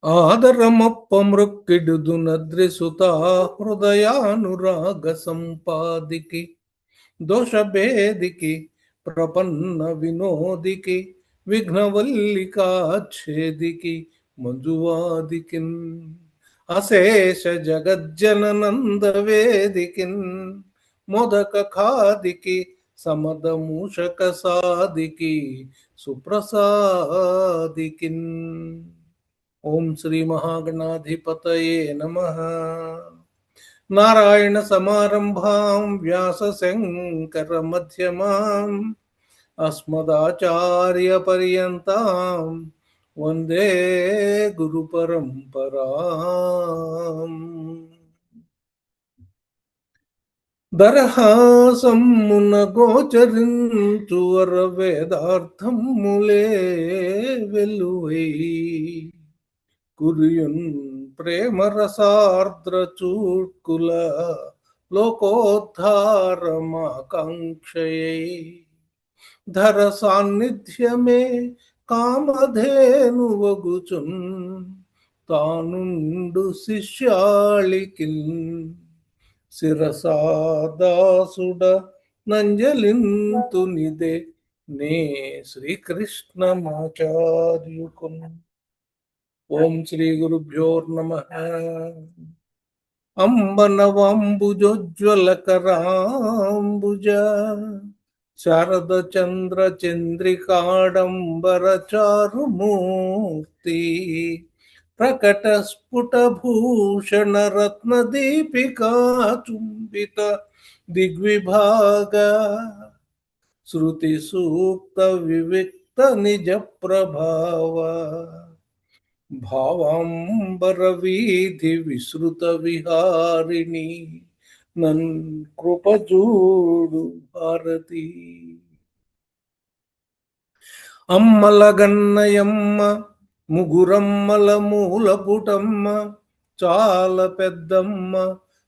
ఆదరమప్ప మృక్కిడుదు నద్రిసుతా హృదయానురాగ సంపాదికి దోషభేదికి ప్రపన్న వినోదికి విఘ్నవల్లికాఛేదికి మంజువాదికిన్ అశేష జగజ్జననంద వేదికిన్ మోదక ఖాదికి సమద మూషక సాదికి సుప్రసాదికిన్. ఓం శ్రీ మహాగణాధిపతయే నమః. నారాయణ సమారంభాం వ్యాస శంకర మధ్యమాం అస్మదాచార్య పర్యంతాం వందే గురు పరంపరాం. దరహాసమున గోచరించు వర వేదార్థములే వెలువై కురియున్ ప్రేమరసార్ద్ర చూట్కుల లోకోద్ధారమాకాంక్షయై ధర సాన్నిధ్యమే కామధేనువగుచున్ తానుండు శిష్యాళికిన్ శిరసాదాసుడ నంజలింతునిదే నే శ్రీకృష్ణమాచార్యుకున్. ఓం శ్రీ గురుభ్యోర్నమః. అంబనవాంబుజోజ్వలకరాంబుజ శారద చంద్ర చంద్రికాడంబర చారుమూర్తి ప్రకట స్ఫుట భూషణ రత్న దీపికా చుంబిత దిగ్విభాగ శృతి సూక్త వివిక్త నిజ ప్రభావ భావాంబర వీధి విశ్రుత విహారిణి నన్ కృపజూడు భారతి. అమ్మల గన్నయమ్మ ముగురమ్మల మూలపుటమ్మ చాల పెద్దమ్మ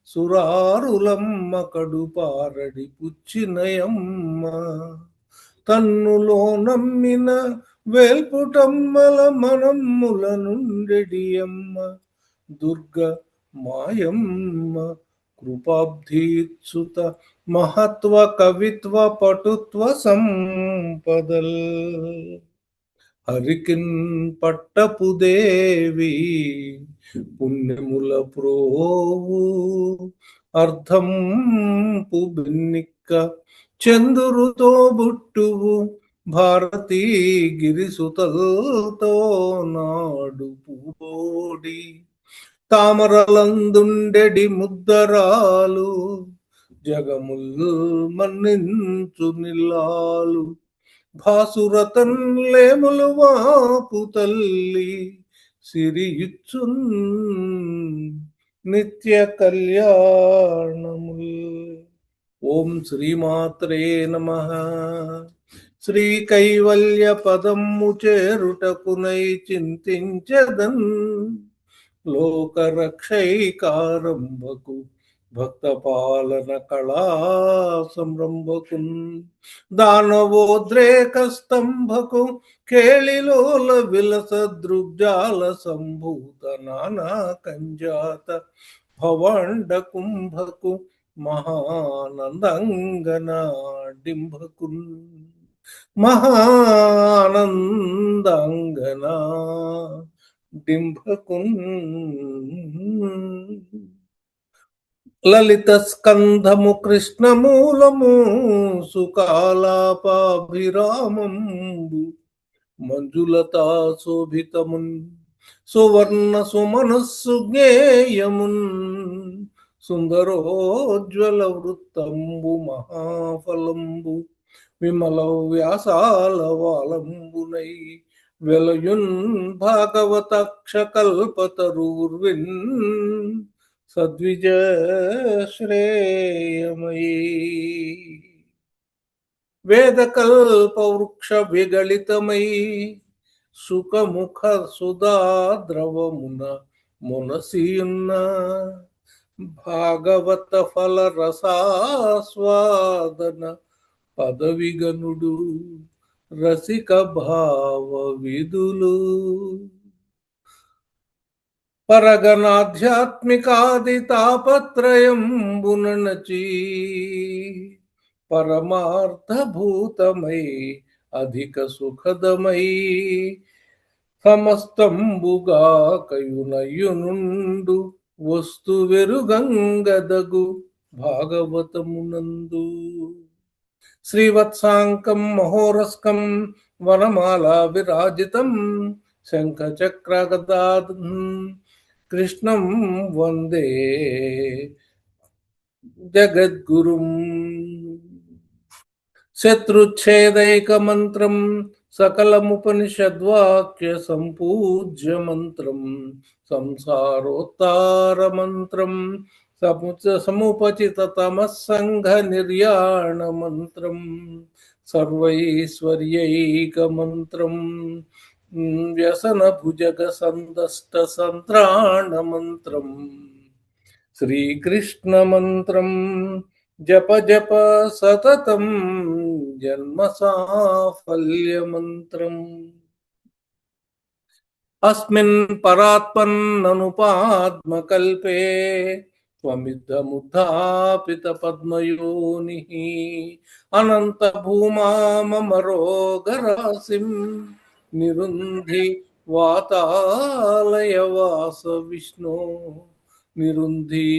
సురారులమ్మ కడుపారడి పుచ్చినయమ్మ తన్నులో నమ్మిన వేల్పుటమ్మల మనమ్ముల నుండెడియమ్మ దుర్గ మాయమ్మ కృపాబ్ధీత్సుత మహత్వ కవిత్వ పటుత్వ సంపదల్ హరికిన్ పట్టపు దేవి పుణ్యముల ప్రోవు అర్థం పుబిన్నిక్క చందురుతో బుట్టువు భారతీ గిరిసుతల్తో నాడు పూబోడి తామరలందుండెడి ముద్దరాలు జగముల్ మన్నించు నిల్లాలు భాసురతన్ లేములు వాపు తల్లి సిరియుచ్చున్ నిత్య కళ్యాణముల్. ఓం శ్రీమాత్రే నమః. శ్రీ కైవల్య పదము చేరుటకునై చింతించదన్ లోకరక్షైకారంభకు భక్త పాలన కళా సంరంభకున్ దానవోద్రేక స్తంభకు కేళిలోల విలస దృగ్జాల సంభూత నానా కంజాత భవాండ కుంభకు మహానందంగనా డింభకున్ మహానందంగనా డింభకున్ లలిత స్కంధము కృష్ణమూలము సుకాలాపాభిరామంబు మంజులతా శోభితమున్ సువర్ణ సుమనస్సు జ్ఞేయమున్ సుందరోజ్వల వృత్తంబు మహాఫలంబు విమల వ్యాసాల వాలంబునై వెలయున్ భాగవతాక్ష కల్పతరూర్విన్ సద్విజ శ్రేయమయీ వేదకల్ప వృక్ష విగళితమై సుఖముఖ సుధా ద్రవమున మునసియున్న భాగవత ఫల రసాస్వాదన పదవిగనుడు రసిక భావ విధులు పరగణాధ్యాత్మికాది తాపత్రయంబునచి పరమార్థభూతమై అధిక సుఖదమై సమస్తంబుగా కయునయునుండు వస్తు వెరుగంగదగు భాగవతమునందు శ్రీవత్సాంకం మహోరస్కం వనమాలా విరాజితం శంఖచక్రగదాధం కృష్ణం వందే జగద్గురుం శత్రుచ్ఛేదైకమంత్రం సకలముపనిషద్వాక్య సంపూజ్య మంత్రం సంసారోత్తారమంత్రం సముపచితతమస్సంఘ నిర్యాణ మంత్రం సర్వైశ్వర్యైకమంత్రం వ్యసన భుజగ సందష్ట సంత్రాణ మంత్రం శ్రీకృష్ణ మంత్రం జప జప సతతం జన్మ సాఫల్య మంత్రం అస్మిన్ పరాత్మన్ననుపాద్మకల్పే త్వమిద్దముద్ధాపిత పద్మయోనిః అనంత భూమా మమ రోగరాశిం నిరుంధి వాతాలయ వాస విష్ణు నిరుంధి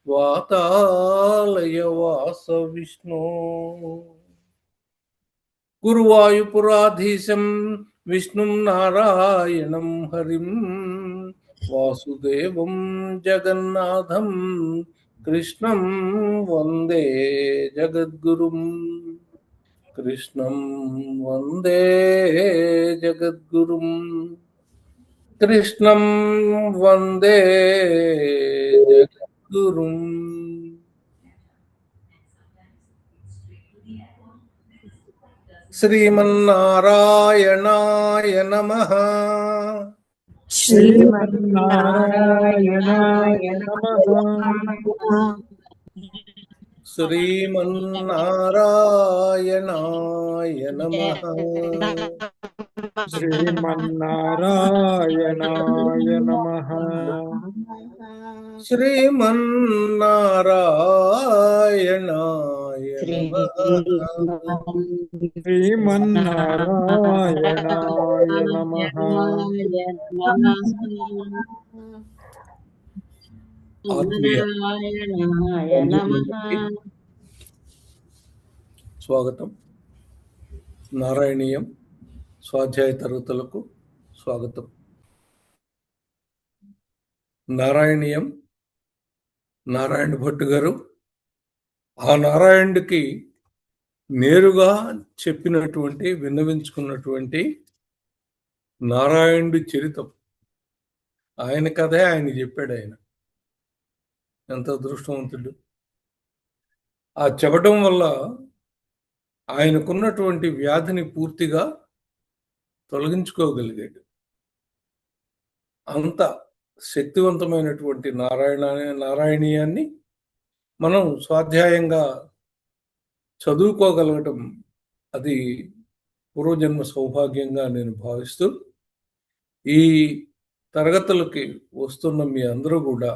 వాతాలయ వాస విష్ణు గురువాయుపురాధీశం విష్ణుం నారాయణం హరిం వాసుదేవం జగన్నాథం కృష్ణం వందే జగద్గురుం కృష్ణం వందే జగద్గురుం కృష్ణం వందే జగద్గురుం శ్రీమన్నారాయణాయ నమః శ్రీమన్నారాయణాయ నమః శ్రీమన్నారాయణాయ నమః శ్రీమన్నారాయణాయ నమః శ్రీమన్నారాయణాయ నమః శ్రీమన్నారాయణాయ నమః ఆత్మీయ స్వాగతం. నారాయణీయం స్వాధ్యాయ తరగతులకు స్వాగతం. నారాయణీయం నారాయణ భట్టు గారు ఆ నారాయణుడికి నేరుగా చెప్పినటువంటి విన్నవించుకున్నటువంటి నారాయణుడి చరితం. ఆయన కథే ఆయన చెప్పాడు. ఆయన ఎంత అదృష్టవంతుడు. ఆ చెప్పడం వల్ల ఆయనకున్నటువంటి వ్యాధిని పూర్తిగా తొలగించుకోగలిగాడు. అంత శక్తివంతమైనటువంటి నారాయణీయాన్ని మనం స్వాధ్యాయంగా చదువుకోగలగటం అది పూర్వజన్మ సౌభాగ్యంగా నేను భావిస్తూ, ఈ తరగతులకి వస్తున్న మీ అందరూ కూడా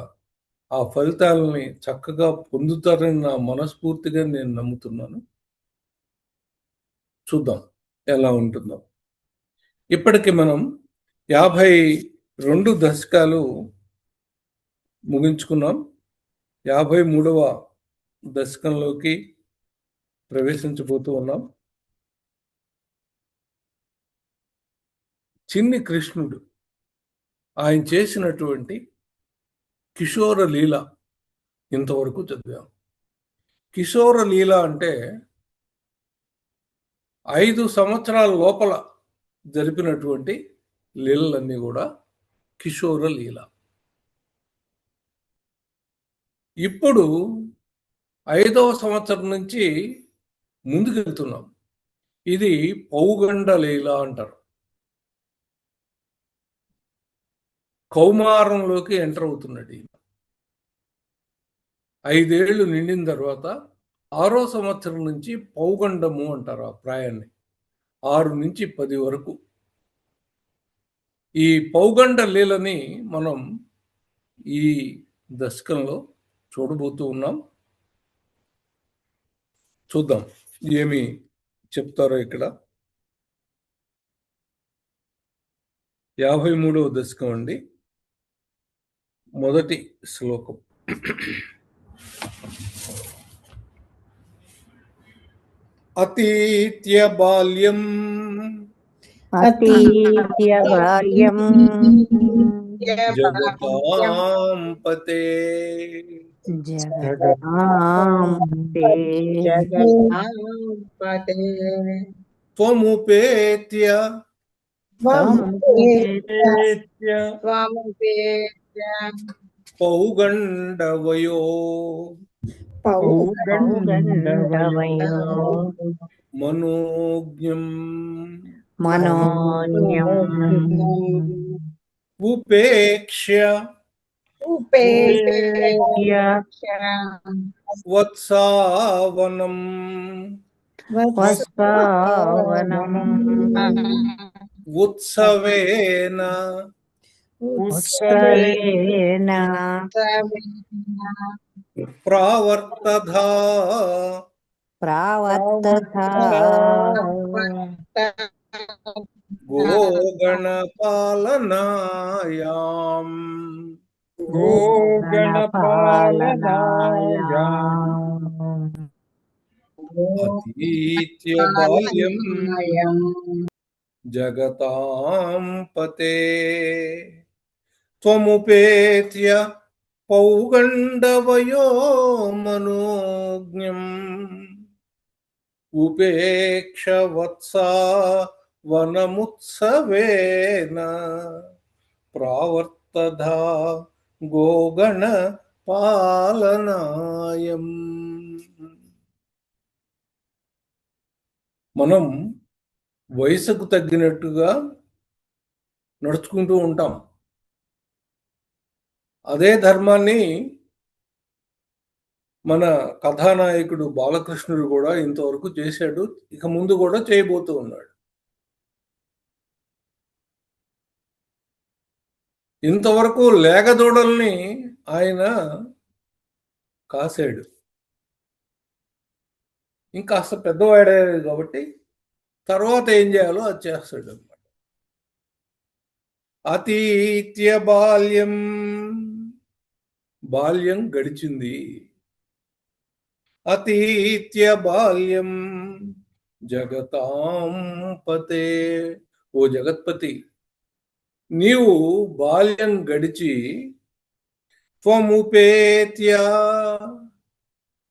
ఆ ఫలితాలని చక్కగా పొందుతారని నా మనస్ఫూర్తిగా నేను నమ్ముతున్నాను. చూద్దాం ఎలా ఉంటుందో. ఇప్పటికి మనం 52 దశకాలు ముగించుకున్నాం. 53వ దశకంలోకి ప్రవేశించబోతూ ఉన్నాం. చిన్ని కృష్ణుడు ఆయన చేసినటువంటి కిషోర లీల ఇంతవరకు చదివాం. కిషోర లీల అంటే 5 సంవత్సరాల లోపల జరిపినటువంటి లీలలన్నీ కూడా కిషోర లీల. ఇప్పుడు 5వ సంవత్సరం నుంచి ముందుకెళ్తున్నాం. ఇది పౌగండ లీల అంటారు. కౌమారంలోకి ఎంటర్ అవుతున్నాడు ఈయన. 5 ఏళ్ళు నిండిన తర్వాత 6వ సంవత్సరం నుంచి పౌగండము అంటారు ఆ ప్రాయాన్ని. 6 నుంచి 10 వరకు ఈ పౌగండ లీలని మనం ఈ దశకంలో చూడబోతూ ఉన్నాం. చూద్దాం ఏమి చెప్తారో ఇక్కడ. 53వ దశకం అండి, మొదటి శ్లోకం. అతీత్య బాల్యం జగతాం పతే త్వముపేత్య పౌగండవయో మనోజ్ఞం ఉపేక్ష్య వత్సావనం ఉత్సవేన ప్రావర్తధా గోగణపాలనాయాం అతీత్య బాల్యం జగతాం పతే త్వముపేత్య పౌగండవయో మనోజ్ఞం ఉపేక్ష వత్సా వనముత్సవేన ప్రావర్తధా గోగణ పాలనాయం. మనం వయసుకు తగ్గినట్టుగా నడుచుకుంటూ ఉంటాం. అదే ధర్మాన్ని మన కథానాయకుడు బాలకృష్ణుడు కూడా ఇంతవరకు చేశాడు, ఇక ముందు కూడా చేయబోతూ ఉన్నాడు. ఇంతవరకు లేగదూడల్ని ఆయన కాశాడు, ఇంకాస్త పెద్దవాడాడు కాబట్టి తర్వాత ఏం చేయాలో అది చేస్తాడు అన్నమాట. అతీత్య బాల్యం, బాల్యం గడిచింది. అతీత్య బాల్యం జగతాం పతే, ఓ జగత్పతి, నీవు బాల్యం గడిచి త్వముపేత్య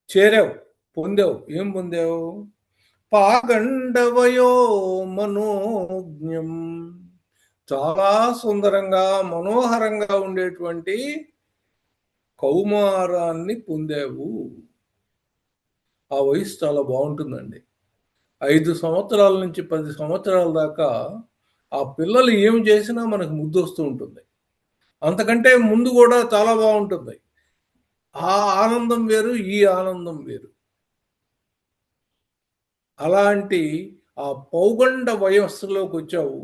చేరావు, పొందావు. ఏం పొందావు? పాగండవయో మనోజ్ఞం, చాలా సుందరంగా మనోహరంగా ఉండేటువంటి కౌమారాన్ని పొందావు. ఆ వయసు చాలా బాగుంటుందండి. 5 సంవత్సరాల నుంచి 10 సంవత్సరాల దాకా ఆ పిల్లలు ఏం చేసినా మనకు ముద్దు వస్తూ ఉంటుంది. అంతకంటే ముందు కూడా చాలా బాగుంటుంది. ఆ ఆనందం వేరు, ఈ ఆనందం వేరు. అలాంటి ఆ పౌగండ వయస్సులోకి వచ్చావు,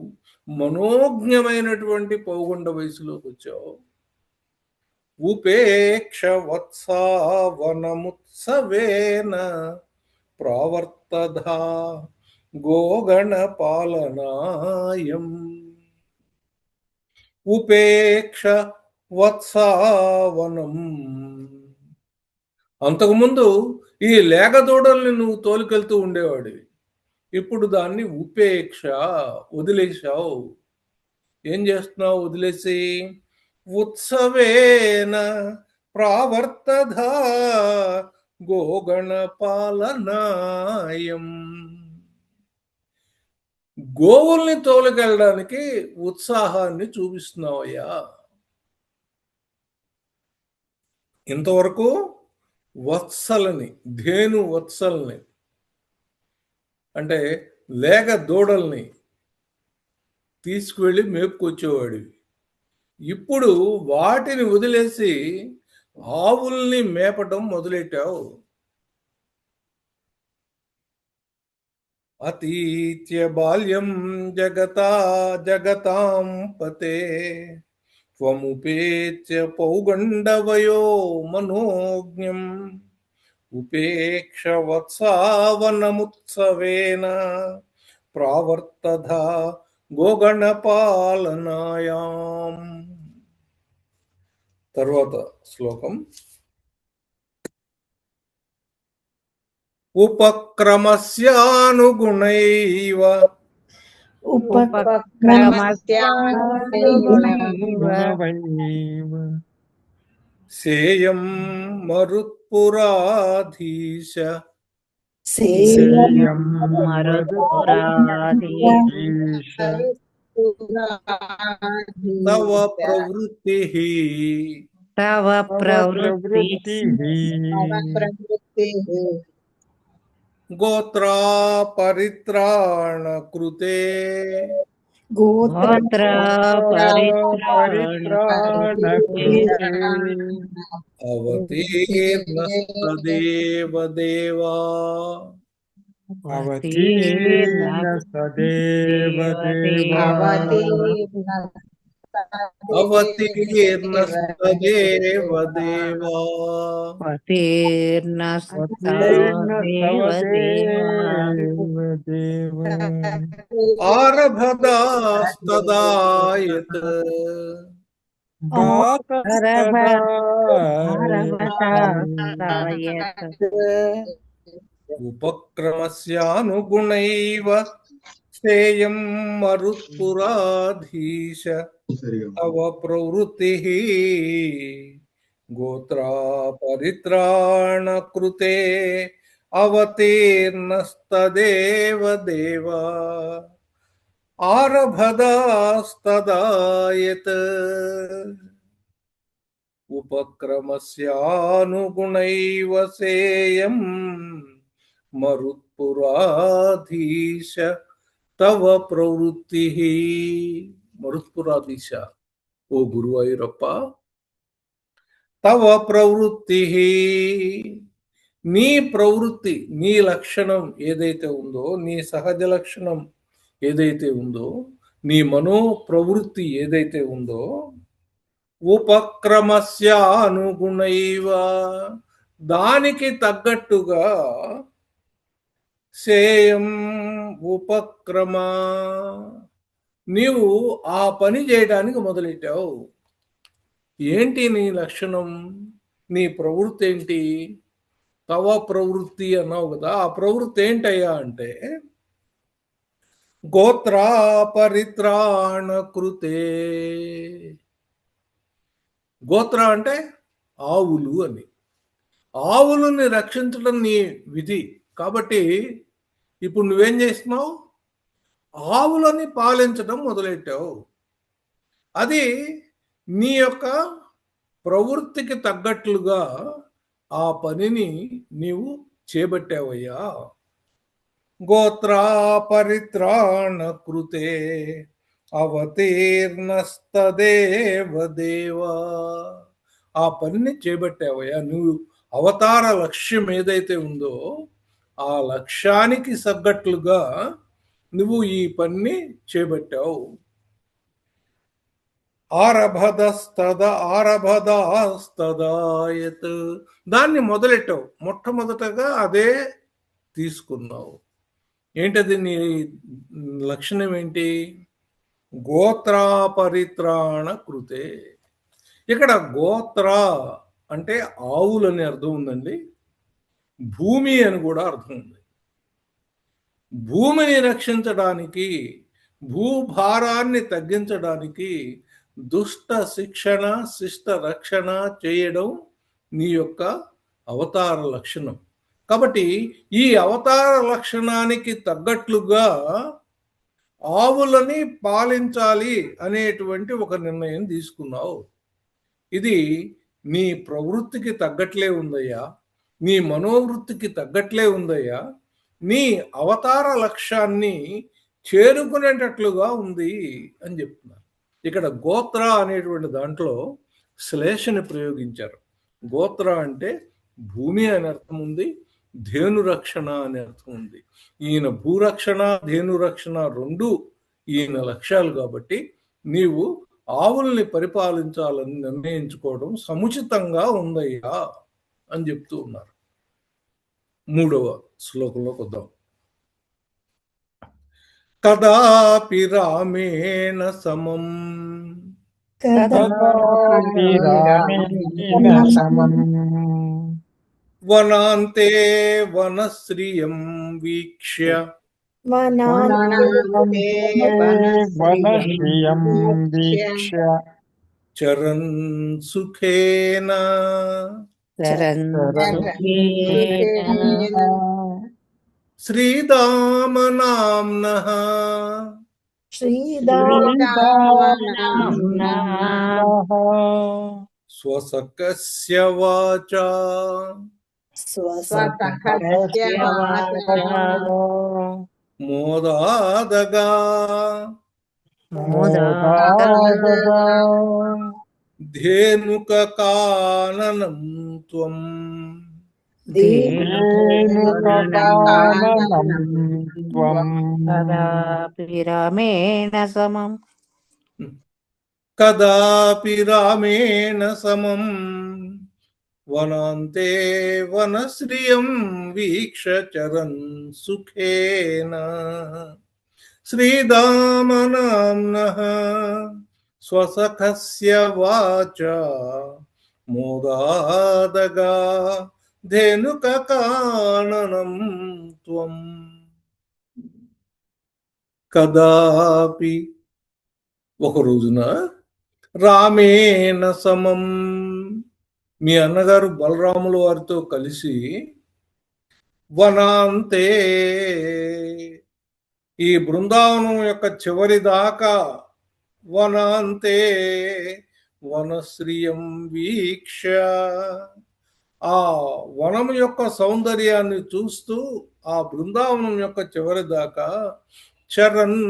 మనోజ్ఞమైనటువంటి పౌగండ వయసులోకి వచ్చావు. ఉపేక్ష వత్సావనముత్సవేన ప్రావర్తధా గోగణ పాలనాయం. ఉపేక్ష వత్సావనం, అంతకుముందు ఈ లేగదూడల్ని నువ్వు తోలుకెళ్తూ ఉండేవాడివి, ఇప్పుడు దాన్ని ఉపేక్ష, వదిలేశావు. ఏం చేస్తున్నావు వదిలేసి? ఉత్సవేన ప్రావర్తధా గోగణ పాలనాయం, గోవుల్ని తోలుకెళ్ళడానికి ఉత్సాహాన్ని చూపిస్తున్నావయ్యా. ఇంతవరకు వత్సలని, ధేను వత్సల్ని అంటే లేగ దూడల్ని తీసుకువెళ్ళి మేపుకొచ్చేవాడివి. ఇప్పుడు వాటిని వదిలేసి ఆవుల్ని మేపటం మొదలెట్టావు. అతీత్య బాల్యం జగతాం పతే త్వముపేత్య పౌగండవయో మనోజ్ఞం ఉపేక్ష వత్సావనముత్సవేన ప్రావర్తధ గోగణపాలనాయాం. తర్వాత శ్లోకం. ఉపక్రమస్యానుగుణైవ గుణవైవ సేయం మరుత్పురాధీశ సేయం మరుత్పురాధీశ తవ ప్రవృత్తిః తవ ప్రవృత్తి గోత్రా పరిత్రాణ కృతే గోత్ర అవతీర్ణస్తదేవ దేవా అవతీర్ణ సదేవ దేవా అవతీర్ణస్తదేవ దేవా దేవా ఆరభదాస్తదాయత్ ఉపక్రమస్యానుగుణైవ సేయం మరుత్పురాధీశ తవ ప్రవృత్తిః గోత్రా పరిత్రాణ కృతే అవతీర్ణస్తదేవ దేవా ఆరభదాస్తదాయత్ ఉపక్రమస్యానుగుణైవ సేయం మరుత్పురాధీశ తవ ప్రవృత్తిః. మరుత్పురాధీశ, ఓ గురువాయూరప్ప, తవ ప్రవృత్తిః, నీ ప్రవృత్తి, నీ లక్షణం ఏదైతే ఉందో, నీ సహజ లక్షణం ఏదైతే ఉందో, నీ మనో ప్రవృత్తి ఏదైతే ఉందో, ఉపక్రమస్య అనుగుణైవ, దానికి తగ్గట్టుగా సేయం ఉపక్రమ, నీవు ఆ పని చేయడానికి మొదలెట్టావు. ఏంటి నీ లక్షణం, నీ ప్రవృత్తి ఏంటి? తవ ప్రవృత్తి అన్నావు కదా, ఆ ప్రవృత్తి ఏంటయ్యా అంటే గోత్రా పరిత్రాణ కృతే. గోత్ర అంటే ఆవులు అని. ఆవులని రక్షించడం నీ విధి కాబట్టి ఇప్పుడు నువ్వేం చేస్తున్నావు? ఆవులని పాలించడం మొదలెట్టావు. అది నీ యొక్క ప్రవృత్తికి తగ్గట్లుగా ఆ పనిని నీవు చేపట్టావయ్యా. గోత్రా పరిత్రాణ కృతే అవతీర్ణస్తదేవ దేవా, ఆ పనిని చేపట్టావయ్యా. నువ్వు అవతార లక్ష్యం ఏదైతే ఉందో ఆ లక్ష్యానికి తగ్గట్లుగా నువ్వు ఈ పనిని చేపట్టావు. ఆరభదాస్తదాయత్, దాన్ని మొదలెట్టావు. మొట్టమొదటగా అదే తీసుకున్నావు. ఏంటది నీ లక్షణం ఏంటి? గోత్రా పరిత్రాణ కృతే. ఇక్కడ గోత్ర అంటే ఆవులని అర్థం ఉందండి, భూమి అని కూడా అర్థం ఉంది. భూమిని రక్షించడానికి, భూభారాన్ని తగ్గించడానికి దుష్ట శిక్షణ, శిష్ట రక్షణ చేయడం నీ యొక్క అవతార లక్షణం. కాబట్టి ఈ అవతార లక్షణానికి తగ్గట్లుగా ఆవులని పాలించాలి అనేటువంటి ఒక నిర్ణయం తీసుకున్నావు. ఇది నీ ప్రవృత్తికి తగ్గట్లే ఉందయ్యా, నీ మనోవృత్తికి తగ్గట్లే ఉందయ్యా, నీ అవతార లక్ష్యాన్ని చేరుకునేటట్లుగా ఉంది అని చెప్తున్నారు. ఇక్కడ గోత్ర అనేటువంటి దాంట్లో శ్లేషని ప్రయోగించారు. గోత్ర అంటే భూమి అని అర్థం ఉంది, ధేను రక్షణ అనే అర్థం ఉంది. ఈయన భూరక్షణ, ధేను రక్షణ రెండు ఈయన లక్ష్యాలు కాబట్టి నీవు ఆవుల్ని పరిపాలించాలని నిర్ణయించుకోవడం సముచితంగా ఉందయ్యా అని చెప్తూ ఉన్నారు. 3వ శ్లోకంలోకి వద్దాం. కదాపి రామేణ సమం కదాపి రామేణ సమం వనాంతే వనశ్రియం వీక్ష్య వనశ్రియం వీక్ష్య చరన్ సుఖేన శ్రీదామనాంనః స్వసఖస్య వాచా మోదాదగా ధేనుక కాననం త్వం రామేణ సమం కదాపి రామేణ సమం వనాంతే వనశ్రియం వీక్ష చరన్ సుఖేన శ్రీదామనాంనః స్వసఖస్య వాచా మోదాదగా ధేనుక కాననం త్వం. కదాపి ఒక రోజున రామేణ సమం మీ అన్నగారు బలరాముల వారితో కలిసి వనాంతే ఈ బృందావనం యొక్క చివరి దాకా వనాంతే వనశ్రియం వీక్ష ఆ వనం యొక్క సౌందర్యాన్ని చూస్తూ ఆ బృందావనం యొక్క చివరి దాకా చరణ్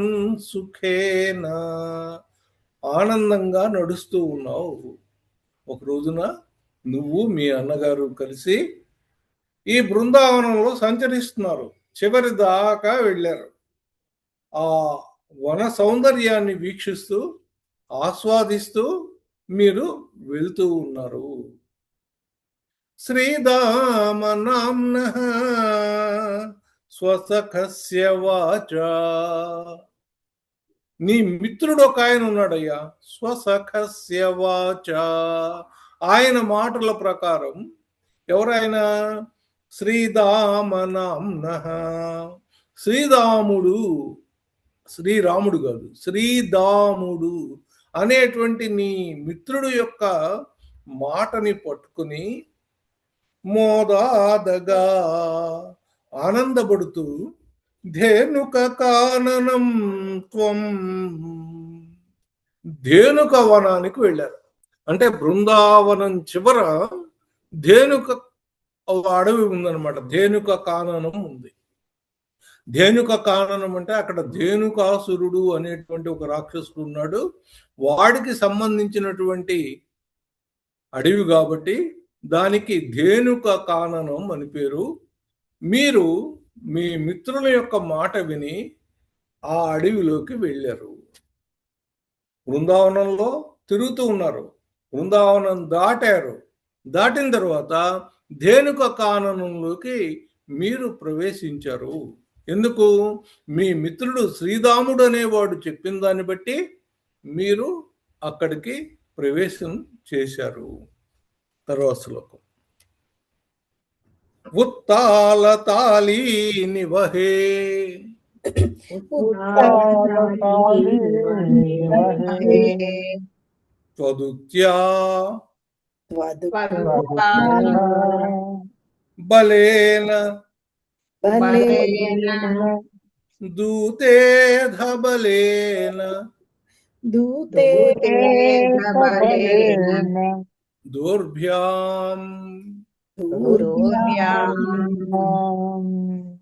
సుఖేన ఆనందంగా నడుస్తూ ఉన్నావు. ఒక రోజున నువ్వు మీ అన్నగారు కలిసి ఈ బృందావనంలో సంచరిస్తున్నారు, చివరి దాకా వెళ్ళారు. ఆ వన సౌందర్యాన్ని వీక్షిస్తూ ఆస్వాదిస్తూ మీరు వెళ్తూ ఉన్నారు. శ్రీదామనాంనః స్వసఖస్య వాచా నీ మిత్రుడు ఒక ఆయన ఉన్నాడయ్యా. స్వసఖస్య వాచా ఆయన మాటల ప్రకారం. ఎవరైనా? శ్రీదామనాంనః శ్రీరాముడు, శ్రీరాముడు కాదు, శ్రీదాముడు అనేటువంటి నీ మిత్రుడు యొక్క మాటని పట్టుకుని మోదాదగా ఆనందపడుతూ ధేనుక కాననం త్వం ధేనుక వనానికి వెళ్ళారు. అంటే బృందావనం చివర ధేనుక అడవి ఉందన్నమాట. ధేనుక కాననం ఉంది. ధేనుక కాననం అంటే అక్కడ ధేనుకాసురుడు అనేటువంటి ఒక రాక్షసుడు ఉన్నాడు. వాడికి సంబంధించినటువంటి అడవి కాబట్టి దానికి ధేనుక కాననం అని పేరు. మీరు మీ మిత్రుల యొక్క మాట విని ఆ అడవిలోకి వెళ్ళారు. బృందావనంలో తిరుగుతూ ఉన్నారు. బృందావనం దాటారు. దాటిన తర్వాత ధేనుక కాననంలోకి మీరు ప్రవేశించారు. ఎందుకు? మీ మిత్రుడు శ్రీరాముడు అనేవాడు చెప్పిన దాన్ని బట్టి మీరు అక్కడికి ప్రవేశం చేశారు. తర్వాత శ్లోకం. ఉత్తాలతాళీ నివహే త్వదుత్యా బలేన దూతేధ బలేన దోర్భ్యాం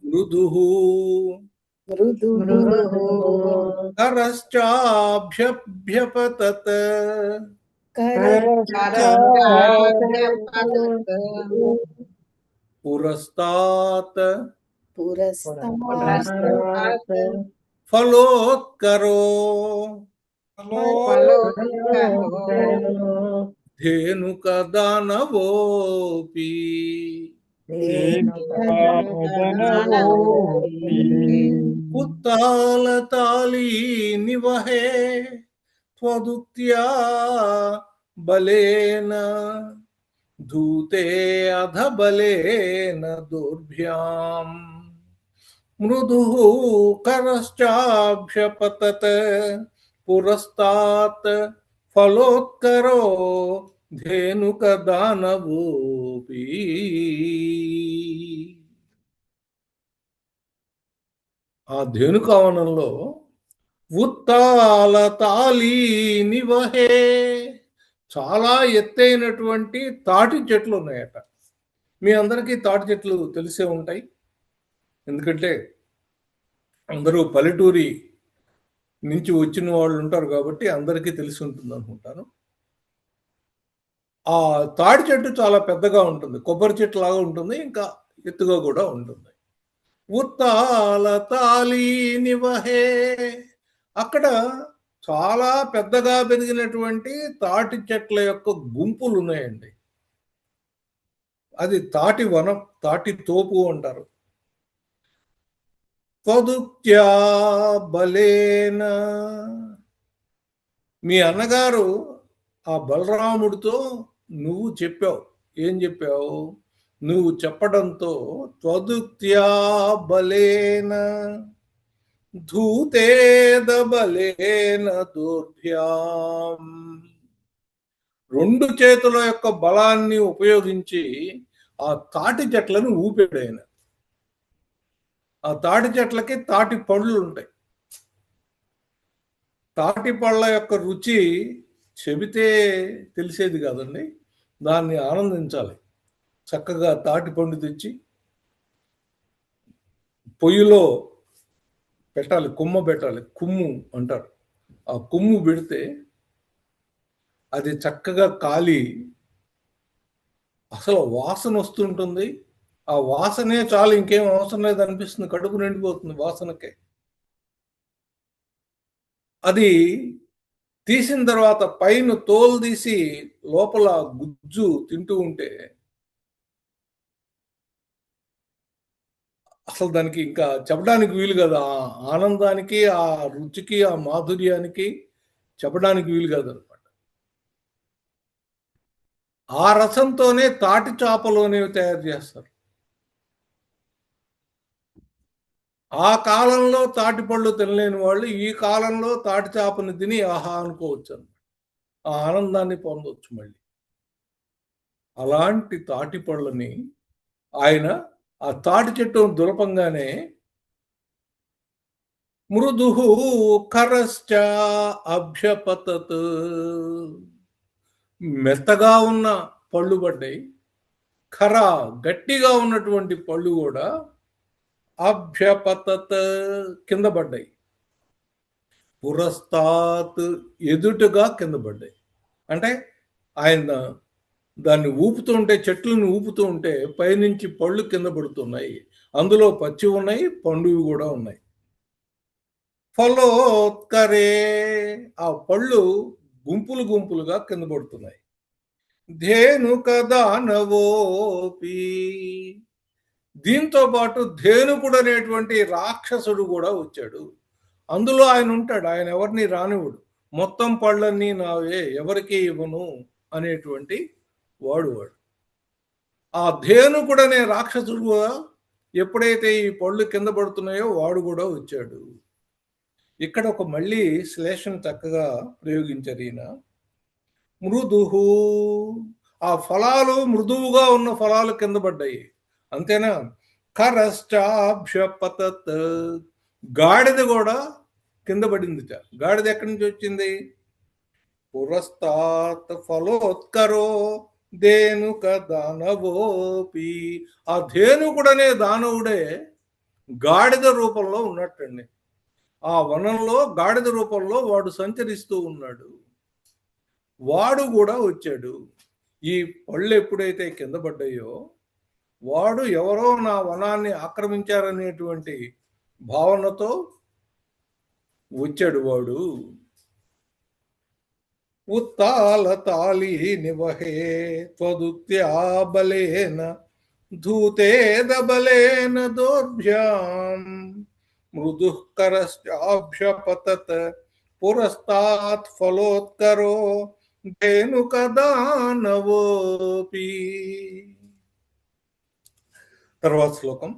మృదుః కరశ్చాభ్యభ్యపతత్ పురస్తాత్ ఫలోత్కరో ధేనుక దానవోపి పుత్తాల తాళీ నివహే త్వదుక్త్యా బలేన ధూతే అధ బలేన దోర్భ్యాం మృదుః కరశ్చాభ్యపతత్ పురస్తాత్ ఫలోత్కరో ధేనుక దానవోపి. ఆ ధేనుకావనంలో ఉత్తాల తాళీ నివహే చాలా ఎత్తైనటువంటి తాటి చెట్లు ఉన్నాయట. మీ అందరికీ తాటి చెట్లు తెలిసే ఉంటాయి, ఎందుకంటే అందరూ పల్లెటూరి నుంచి వచ్చిన వాళ్ళు ఉంటారు కాబట్టి అందరికీ తెలిసి ఉంటుంది అనుకుంటాను. ఆ తాటి చెట్టు చాలా పెద్దగా ఉంటుంది, కొబ్బరి చెట్టు లాగా ఉంటుంది, ఇంకా ఎత్తుగా కూడా ఉంటుంది. ఉత్తాల తాళీ నివహే, అక్కడ చాలా పెద్దగా పెరిగినటువంటి తాటి చెట్ల యొక్క గుంపులు ఉన్నాయండి. అది తాటి వనం, తాటి తోపు అంటారు. త్వదుక్త్యా బలేన, మీ అన్నగారు ఆ బలరాముడితో నువ్వు చెప్పావు. ఏం చెప్పావు? నువ్వు చెప్పడంతో త్వదుక్త్యా బలేన ధూతేద బలేన దోర్భ్యాం, రెండు చేతుల యొక్క బలాన్ని ఉపయోగించి ఆ తాటి చెట్లను ఊపాడు ఆయన. ఆ తాటి చెట్లకి తాటి పళ్ళు ఉంటాయి. తాటి పళ్ళ యొక్క రుచి చెబితే తెలిసేది కాదండి, దాన్ని ఆనందించాలి. చక్కగా తాటి పండు తెచ్చి పొయ్యిలో పెట్టాలి, కుమ్మ పెట్టాలి, కుమ్ము అంటారు. ఆ కుమ్ము పెడితే అది చక్కగా కాలి అసలు వాసన వస్తుంటుంది. ఆ వాసనే చాలు, ఇంకేం అవసరం లేదు అనిపిస్తుంది, కడుపు నిండిపోతుంది వాసనకే. అది తీసిన తర్వాత పైన తోలు తీసి లోపల గుజ్జు తింటూ ఉంటే అసలు దానికి ఇంకా చెప్పడానికి వీలు కాదు. ఆ ఆనందానికి, ఆ రుచికి, ఆ మాధుర్యానికి చెప్పడానికి వీలు కాదు అనమాట. ఆ రసంతోనే తాటి చేపలు అనేవి తయారు చేస్తారు. ఆ కాలంలో తాటి పళ్ళు తినలేని వాళ్ళు ఈ కాలంలో తాటి చేపను తిని ఆహా అనుకోవచ్చు అన్నమాట. ఆ ఆనందాన్ని పొందవచ్చు మళ్ళీ. అలాంటి తాటి పళ్ళని ఆయన ఆ తాటి చెట్టును దులపంగానే మృదుః కరశ్చ అభ్యపతత్, మెత్తగా ఉన్న పళ్ళు పడ్డాయి, ఖర గట్టిగా ఉన్నటువంటి పళ్ళు కూడా అభ్యపతత్ కింద పడ్డాయి, పురస్తాత్ ఎదుటుగా కింద పడ్డాయి. అంటే ఆయన దాన్ని ఊపుతూ ఉంటే, చెట్లను ఊపుతూ ఉంటే పైనుంచి పళ్ళు కింద పడుతున్నాయి. అందులో పచ్చి ఉన్నాయి, పండువి కూడా ఉన్నాయి. ఫలోత్కరే, ఆ పళ్ళు గుంపులు గుంపులుగా కింద పడుతున్నాయి. ధేనుక దానవోపి, దీంతో పాటు ధేనుకుడు అనేటువంటి రాక్షసుడు కూడా వచ్చాడు. అందులో ఆయన ఉంటాడు, ఆయన ఎవరిని రానివ్వడు. మొత్తం పళ్ళన్నీ నావే, ఎవరికి ఇవ్వను అనేటువంటి వాడు. ఆ ధేనుకుడు అనే రాక్షసుడు కూడా ఎప్పుడైతే ఈ పళ్ళు కింద పడుతున్నాయో వాడు కూడా వచ్చాడు. ఇక్కడ ఒక మళ్ళీ శ్లేషం చక్కగా ప్రయోగించారు ఈయన. మృదుః, ఆ ఫలాలు మృదువుగా ఉన్న ఫలాలు కింద పడ్డాయి, అంతేనా? కరశ్చాభ్యపతత్, గాడిద కూడా కింద పడిందిట. గాడిద ఎక్కడి నుంచి వచ్చింది? పురస్తాత్ ఫలోత్కరో ధేనుక దానవోపి, ఆ ధేనుకుడనే దానవుడే గాడిద రూపంలో ఉన్నట్టండి. ఆ వనంలో గాడిద రూపంలో వాడు సంచరిస్తూ ఉన్నాడు. వాడు కూడా వచ్చాడు. ఈ పళ్ళు ఎప్పుడైతే కింద పడ్డాయో వాడు ఎవరో నా వనాన్ని ఆక్రమించారనేటువంటి భావనతో వచ్చాడు వాడు. उत्तालताली निवहे त्वदुत्या बलेन धूतेद बलेन दोर्भ्याम् मृदुः करश्चाभ्यपतत पुरस्तात् फलोत्करो धेनुकदानवोऽपि। తర్వాత శ్లోకం.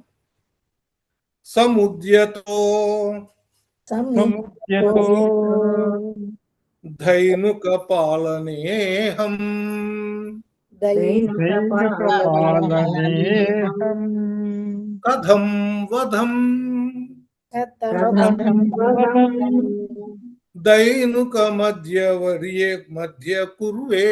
సముద్యతో సముద్యతో ధైనుకపాలనేహం ధైనుకపాలనేహం కథం వధం దైనుక మధ్యవర్యే మధ్య కుర్వే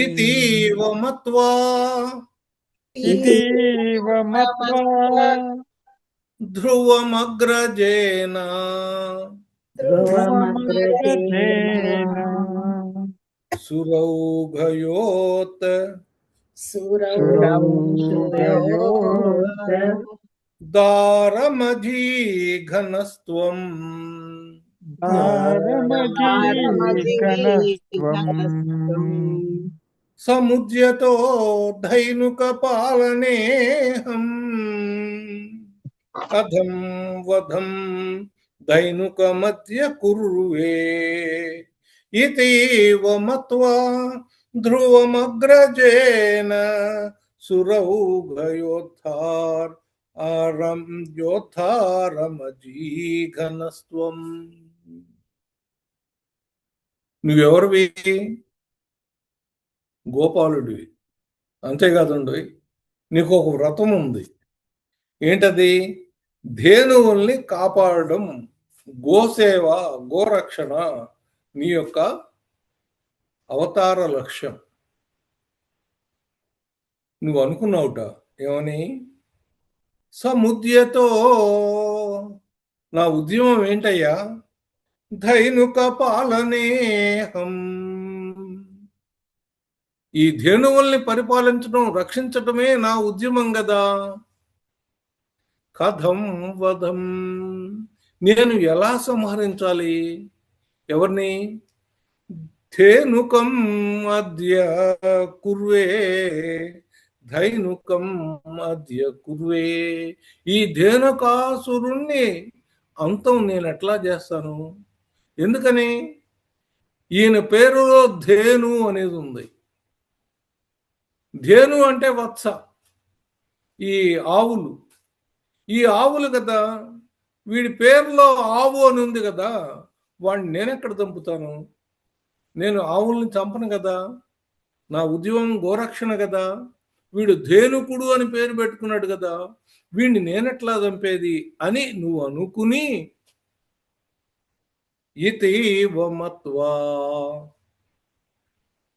ఇతీవ మత్వా ధ్రువమగ్రజేన సురౌఘయోత్ దారమజీఘనస్త్వం సముద్యతో ధైనుకపాలనేహం కథం వధం దైనుక మధ్య కుర్వే ఇతీవ మత్వా ధ్రువమగ్రజేన సురౌఘయోద్ధారమజీఘనస్త్వం. నువ్వెవరివి? గోపాలుడివి. అంతేకాదండి, నీకు ఒక వ్రతం ఉంది. ఏంటది? ధేనువుల్ని కాపాడడం, గోసేవ, గోరక్షణ నీ యొక్క అవతార లక్ష్యం. నువ్వు అనుకున్నావుట ఏమని? సముద్యతో, నా ఉద్యమం ఏంటయ్యా? ధైనుక పాలనేహం, ఈ ధేనువుల్ని పరిపాలించడం, రక్షించటమే నా ఉద్యమం కదా. కథం వధం, నేను ఎలా సంహరించాలి? ఎవరిని? ధేనుకం అద్య కుర్వే, ధైనుకం అద్య కుర్వే. ఈ ధేనుకాసురుణ్ణి అంతం నేను ఎట్లా చేస్తాను? ఎందుకని? ఈయన పేరులో ధేను అనేది ఉంది. ధేను అంటే వత్స, ఈ ఆవులు. ఈ ఆవులు కదా, వీడి పేరులో ఆవు అని ఉంది కదా, వాడిని నేనెక్కడ చంపుతాను? నేను ఆవుల్ని చంపను కదా. నా ఉద్యమం గోరక్షణ కదా. వీడు ధేనుకుడు అని పేరు పెట్టుకున్నాడు కదా, వీడిని నేనెట్లా చంపేది అని నువ్వు అనుకుని ఇతీవ మత్వా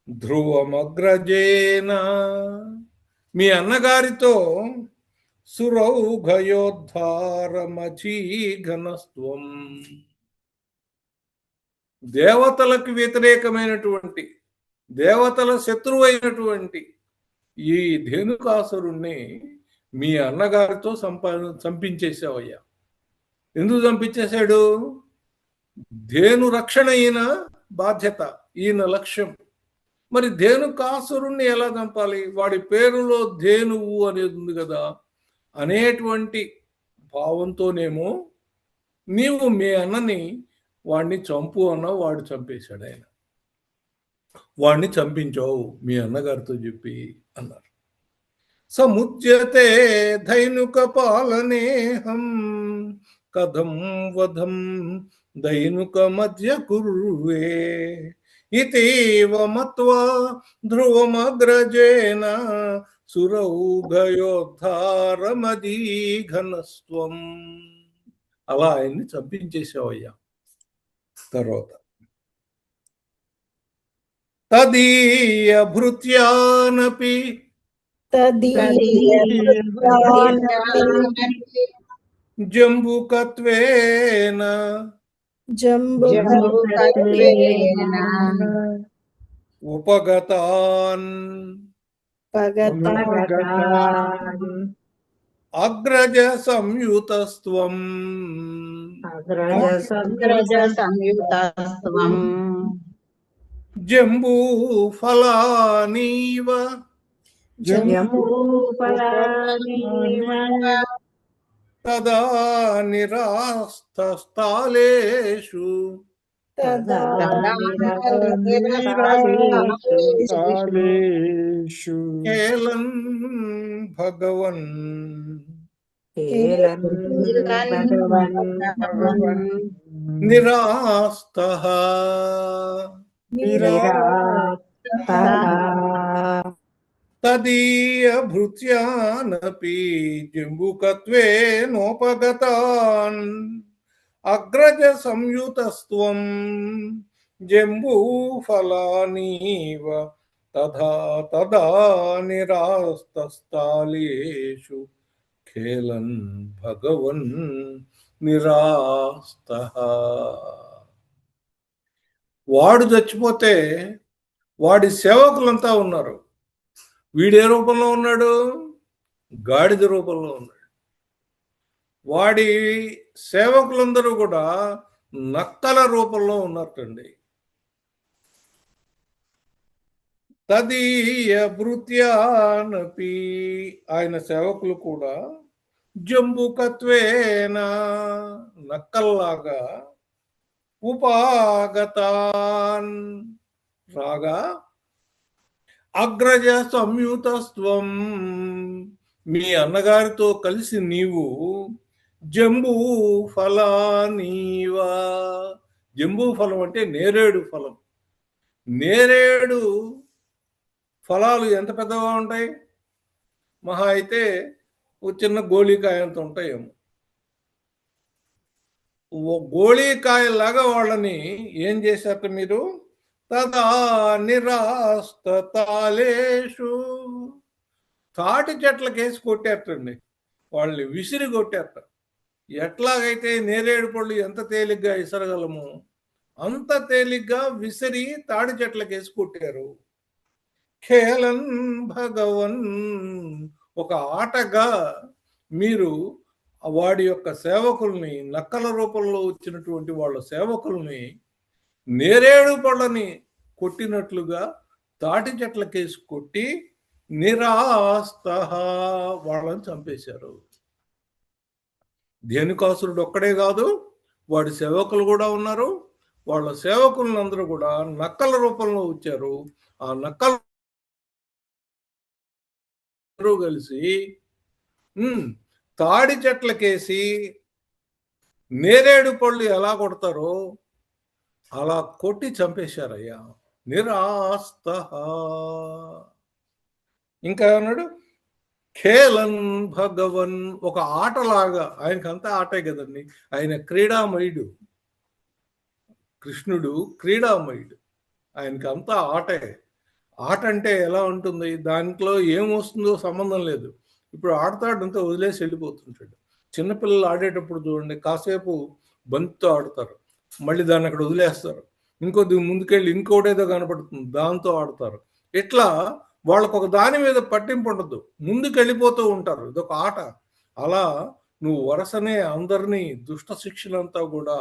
ధ్రువమగ్రజేన, మీ అన్నగారితో సురౌఘయోద్ధారమజీఘనస్త్వం, దేవతలకు వ్యతిరేకమైనటువంటి, దేవతల శత్రువైనటువంటి ఈ ధేనుకాసురుణ్ణి మీ అన్నగారితో చంపించేసావయ్యా. ఎందుకు చంపించేశాడు? ధేను రక్షణ ఈయన బాధ్యత, ఈయన లక్ష్యం. మరి ధేనుకాసురుణ్ణి ఎలా చంపాలి? వాడి పేరులో ధేనువు అనేది ఉంది కదా అనేటువంటి భావంతోనేమో నీవు మీ అన్నని వాడిని చంపు అన్నావు, వాడు చంపేశాడు. ఆయన వాడిని చంపించావు మీ అన్నగారితో చెప్పి అన్నారు. సముద్యతే ధైనుక పాలనేహం కథం వధం దైనుక మధ్య కుర్వే ఇతీవ మత్వా ధ్రువమగ్రజేన సురౌఘయోద్ధారమజీఘనస్త్వం. అలా ఆయన్ని చంపించేసావయ్యా. తర్వాత తదీయ భృత్యానపి జంబుకత్వేన ఉపగతాన్ అగ్రజ సంయుతస్త్వం అగ్రజ అగ్రజ సంయుతస్త్వం జంబూ ఫలానీవ జంబూఫలానీవ తదా నిరాస్తస్థాలేషు తదా నిరాస్తాలేషు కేలన్ భగవన్ కేలం భగవన్ నిరాస్తః తదీయ భృత్యానపి జంబుకత్వేనోపగతాన్ అగ్రజ సంయుతస్త్వం జంబూఫలానీవ తదా నిరాస్తస్థాలేషు ఖేలన్ భగవన్ నిరాస్తః. వాడు చచ్చిపోతే వాడి సేవకులంతా ఉన్నారు. వీడే రూపంలో ఉన్నాడు, గాడిద రూపంలో ఉన్నాడు. వాడి సేవకులందరూ కూడా నక్కల రూపంలో ఉన్నట్టండి. తదీయ భృత్యానపి ఆయన సేవకులు కూడా జంబుకత్వేన నక్కల్లాగా ఉపాగతాన్ రాగా అగ్రజ సంయుతస్త్వం మీ అన్నగారితో కలిసి నీవు జంబూ ఫలానీవా. జంబూ ఫలం అంటే నేరేడు ఫలం. నేరేడు ఫలాలు ఎంత పెద్దగా ఉంటాయి? మహా అయితే ఒక చిన్న గోళీకాయ అంత ఉంటాయేమో. ఓ గోళీకాయలాగా వాళ్ళని ఏం చేశాక మీరు తదా నిరాస్తతాలేషు తాటి చెట్లకేసి కొట్టేటండి. వాళ్ళని విసిరి కొట్టేట. ఎట్లాగైతే నేరేడు పళ్ళు ఎంత తేలిగ్గా విసరగలము అంత తేలిగ్గా విసిరి తాటి చెట్లకేసి కొట్టారు. ఖేలన్ భగవన్ ఒక ఆటగా మీరు వాడి యొక్క సేవకుల్ని, నక్కల రూపంలో వచ్చినటువంటి వాళ్ళ సేవకుల్ని నేరేడు పళ్ళని కొట్టినట్లుగా తాటి చెట్లకేసి కొట్టి నిరాస్తః వాళ్ళని చంపేశారు. ధేనుకాసురుడు ఒక్కడే కాదు, వాడి సేవకులు కూడా ఉన్నారు. వాళ్ళ సేవకులందరూ కూడా నక్కల రూపంలో వచ్చారు. ఆ నక్కలు కలిసి తాడి చెట్లకేసి నేరేడు పళ్ళు ఎలా కొడతారో అలా కొట్టి చంపేశారయ్యా. నిరాస్తః. ఇంకా అన్నాడు ఖేలన్ భగవన్ ఒక ఆటలాగా. ఆయనకంతా ఆటే కదండి. ఆయన క్రీడామయుడు. కృష్ణుడు క్రీడామయుడు. ఆయనకంతా ఆటే. ఆట అంటే ఎలా ఉంటుంది? దాంట్లో ఏమొస్తుందో సంబంధం లేదు. ఇప్పుడు ఆడతాడంతా వదిలేసి వెళ్ళిపోతుంటాడు. చిన్నపిల్లలు ఆడేటప్పుడు చూడండి, కాసేపు బంతితో ఆడతారు, మళ్ళీ దాన్ని అక్కడ వదిలేస్తారు. ఇంకొద్ది ముందుకెళ్ళి ఇంకోటేదో కనపడుతుంది, దాంతో ఆడతారు. ఇట్లా వాళ్ళకు ఒక దాని మీద పట్టింపు ఉండదు, ముందుకు వెళ్ళిపోతూ ఉంటారు. ఇదొక ఆట. అలా నువ్వు వరుసనే అందరినీ దుష్ట శిక్షలంతా కూడా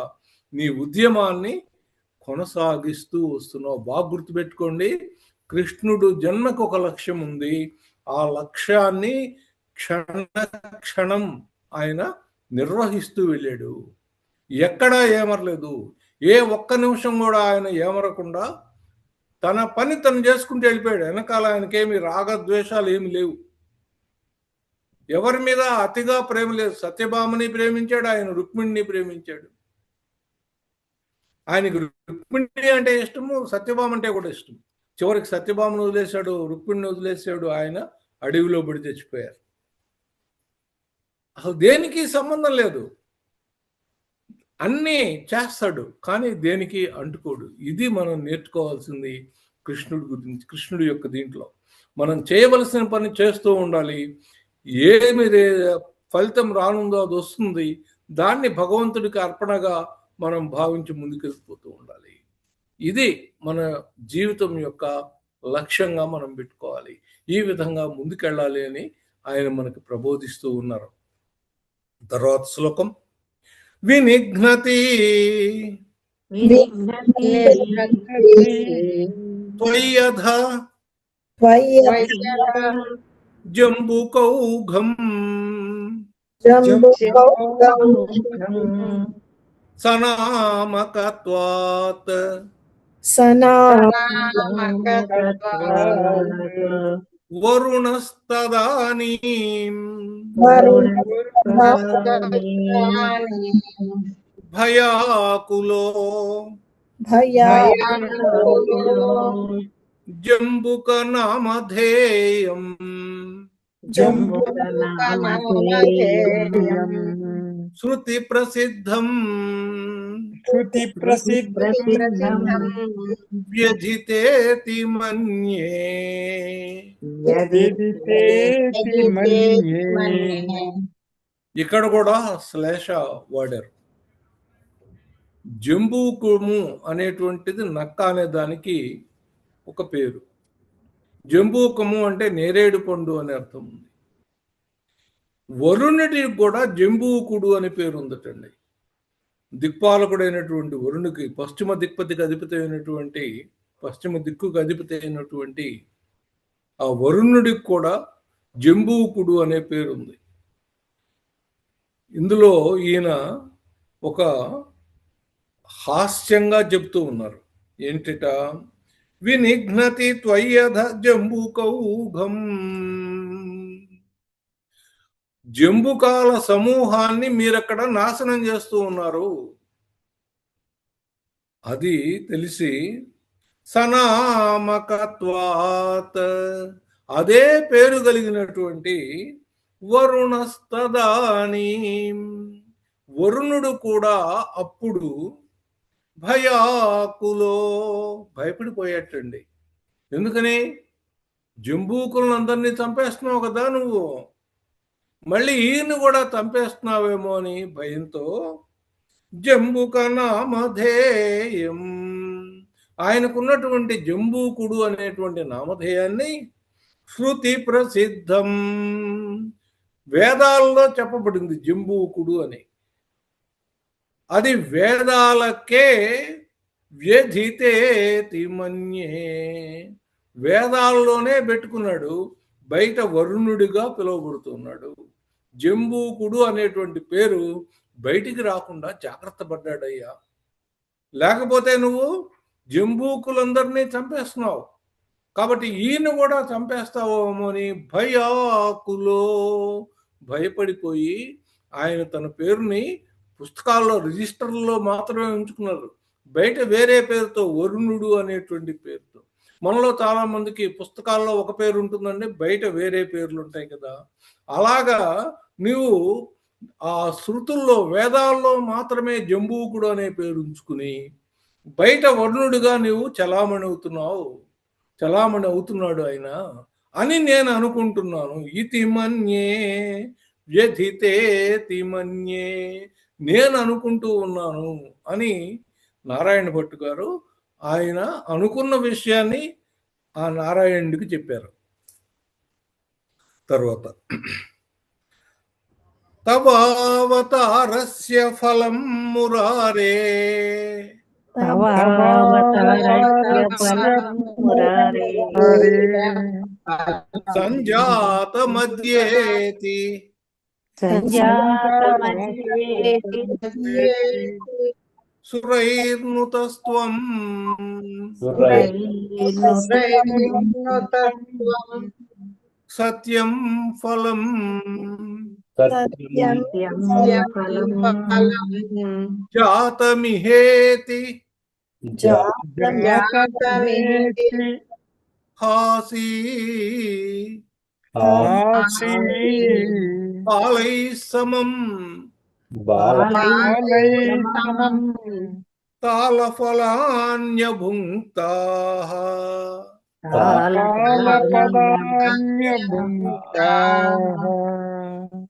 నీ ఉద్యమాన్ని కొనసాగిస్తూ వస్తున్నావు. బాగా గుర్తుపెట్టుకోండి, కృష్ణుడు జన్మకు ఒక లక్ష్యం ఉంది. ఆ లక్ష్యాన్ని క్షణం ఆయన నిర్వహిస్తూ వెళ్ళాడు. ఎక్కడా ఏమరలేదు. ఏ ఒక్క నిమిషం కూడా ఆయన ఏమరకుండా తన పని తను చేసుకుంటూ వెళ్ళిపోయాడు. వెనకాల ఆయనకేమి రాగద్వేషాలు ఏమి లేవు. ఎవరి మీద అతిగా ప్రేమ లేదు. సత్యభామని ప్రేమించాడు, ఆయన రుక్మిణిని ప్రేమించాడు. ఆయనకి రుక్మిణి అంటే ఇష్టము, సత్యభామ అంటే కూడా ఇష్టం. చివరికి సత్యభామను వదిలేశాడు, రుక్మిణిని వదిలేశాడు. ఆయన అడవిలో పడి తెచ్చిపోయారు. అసలు దేనికి సంబంధం లేదు. అన్నీ చేస్తాడు, కానీ దేనికి అంటుకోడు. ఇది మనం నేర్చుకోవాల్సింది కృష్ణుడి గురించి. కృష్ణుడి యొక్క దీంట్లో మనం చేయవలసిన పని చేస్తూ ఉండాలి. ఏమి ఫలితం రానుందో అది వస్తుంది. దాన్ని భగవంతుడికి అర్పణగా మనం భావించి ముందుకెళ్ళిపోతూ ఉండాలి. ఇది మన జీవితం యొక్క లక్ష్యంగా మనం పెట్టుకోవాలి. ఈ విధంగా ముందుకెళ్ళాలి అని ఆయన మనకు ప్రబోధిస్తూ ఉన్నారు. తర్వాత శ్లోకం. వినిఘ్నతి త్వయ్యధ జంబుకౌఘం సనామకత్వాత్ వరుణస్తదానీం భయాకులో జంబుక నామధేయం శృతి ప్రసిద్ధం శృతి ప్రసిద్ధం వ్యధితేతి మన్యే. విదితేతి మన్యే. ఇక్కడ కూడా శ్లేష వాడారు. జంబూకము అనేటువంటిది నక్క అనే దానికి ఒక పేరు. జంబూకము అంటే నేరేడు పండు అనే అర్థం ఉంది. వరుణుడికి కూడా జంబూకుడు అనే పేరు ఉందటండి. దిక్పాలకుడైనటువంటి వరుణుడికి పశ్చిమ దిక్కుకు అధిపతి అయినటువంటి ఆ వరుణుడికి కూడా జంబూకుడు అనే పేరు ఉంది. ఇందులో ఈయన ఒక హాస్యంగా చెప్తూ ఉన్నారు. ఏంటిట? వినిఘ్నతి త్వయ్యధ జంబుకౌఘం. జంబుకాల సమూహాన్ని మీరక్కడ నాశనం చేస్తూ ఉన్నారు. అది తెలిసి సనామకత్వాత్ అదే పేరు కలిగినటువంటి వరుణస్తదానీం వరుణుడు కూడా అప్పుడు భయాకులో భయపడిపోయాటండి. ఎందుకని? జంబూకులందరినీ చంపేస్తున్నావు కదా నువ్వు, మళ్ళీ ఈయన కూడా చంపేస్తున్నావేమో అని భయంతో జంబుక నామధేయం ఆయనకున్నటువంటి జంబూకుడు అనేటువంటి నామధేయాన్ని శృతి ప్రసిద్ధం వేదాల్లో చెప్పబడింది జంబూకుడు అని. అది వేదాలకే వ్యధితేతి మన్యే వేదాల్లోనే పెట్టుకున్నాడు, బయట వరుణుడిగా పిలువబడుతున్నాడు. జంబూకుడు అనేటువంటి పేరు బయటికి రాకుండా జాగ్రత్త పడ్డాడయ్యా. లేకపోతే నువ్వు జంబూకులందరినీ చంపేస్తున్నావు, కాబట్టి ఈయన కూడా చంపేస్తావేమో అని భయాకులో భయపడిపోయి ఆయన తన పేరుని పుస్తకాల్లో రిజిస్టర్లో మాత్రమే ఉంచుకున్నారు. బయట వేరే పేరుతో వరుణుడు అనేటువంటి పేరుతో. మనలో చాలా మందికి పుస్తకాల్లో ఒక పేరు ఉంటుందండి, బయట వేరే పేర్లు ఉంటాయి కదా. అలాగా నీవు ఆ శృతుల్లో వేదాల్లో మాత్రమే జంబూకుడు అనే పేరు ఉంచుకుని బయట వరుణుడిగా నీవు చలామణి అవుతున్నాడు ఆయన అని నేను అనుకుంటున్నాను. ఇతి మన్యే వ్యధితేతి మన్యే నేను అనుకుంటూ ఉన్నాను అని నారాయణ భట్టు గారు ఆయన అనుకున్న విషయాన్ని ఆ నారాయణుడికి చెప్పారు. తర్వాత తవావతారస్య ఫలం మురారే సంజాత మధ్యేతి సురైర్నుతస్త్వం సత్యం ఫలం జాతమిహేతి హాసీ బాలై సమం తాళఫలాన్యభుంక్తాః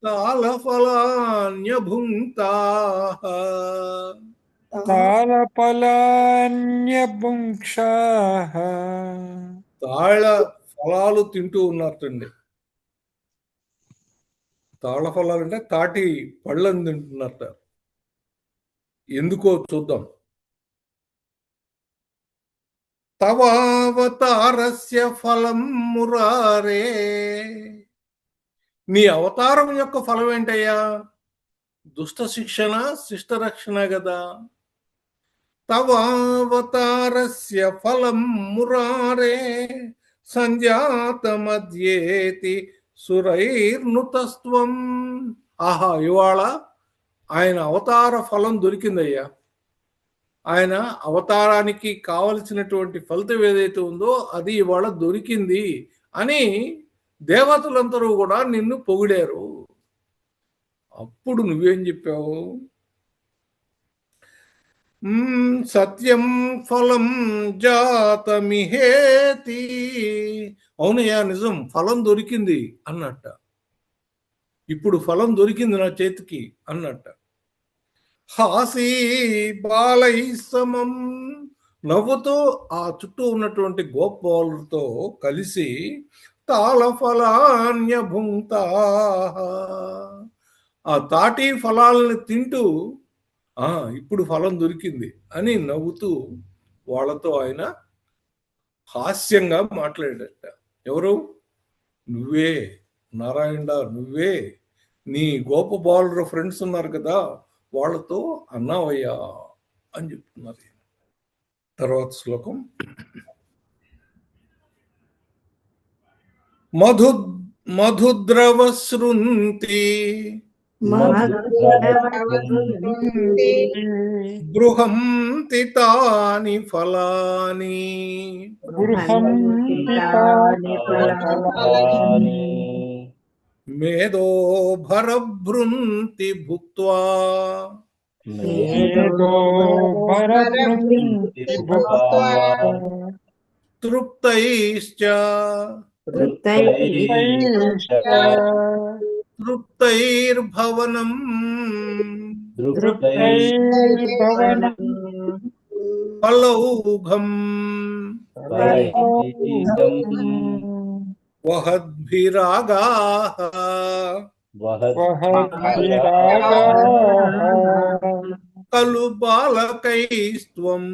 తాళఫలాన్యభుంక్తాః తాళ ఫలాలు తింటూ ఉన్నారండి. తాళ ఫలాలు అంటే తాటి పళ్ళని తింటున్నట్ట. ఎందుకో చూద్దాం. తవావతారస్య ఫలం మురారే, నీ అవతారం యొక్క ఫలం ఏంటయ్యా? దుష్ట శిక్షణ, శిష్ట రక్షణ కదా. తవావతారస్య ఫలం మురారే సంజాత మధ్యేతి సురైర్నుతస్త్వం. ఆహా, ఇవాళ ఆయన అవతార ఫలం దొరికిందయ్యా. ఆయన అవతారానికి కావలసినటువంటి ఫలితం ఏదైతే ఉందో అది ఇవాళ దొరికింది అని దేవతలందరూ కూడా నిన్ను పొగిడారు. అప్పుడు నువ్వేం చెప్పావు? సత్యం ఫలం జాతమిహేతి, అవునయ్యా నిజం, ఫలం దొరికింది అన్నట్ట. ఇప్పుడు ఫలం దొరికింది నా చేతికి అన్నట్ట. హాసీ బాలై సమం, నవ్వుతూ ఆ చుట్టూ ఉన్నటువంటి గోపాలతో కలిసి తాళఫలాన్యభుంక్త, ఆ తాటి ఫలాలని తింటూ ఇప్పుడు ఫలం దొరికింది అని నవ్వుతూ వాళ్ళతో ఆయన హాస్యంగా మాట్లాడట. ఎవరు? నువ్వే నారాయణ, నువ్వే నీ గోపబాలుర ఫ్రెండ్స్ ఉన్నారు కదా, వాళ్ళతో అన్నావయ్యా అని చెప్తున్నారు. తర్వాత శ్లోకం. మధుద్రవసృంతి బృహంతి తాని ఫలాని మేధో భరభృంతి భుక్త్వా తృప్తైశ్చ తృప్తైర్భవనం ఫలౌఘం వహద్భిరాగాః ఖలు బాలకైస్త్వం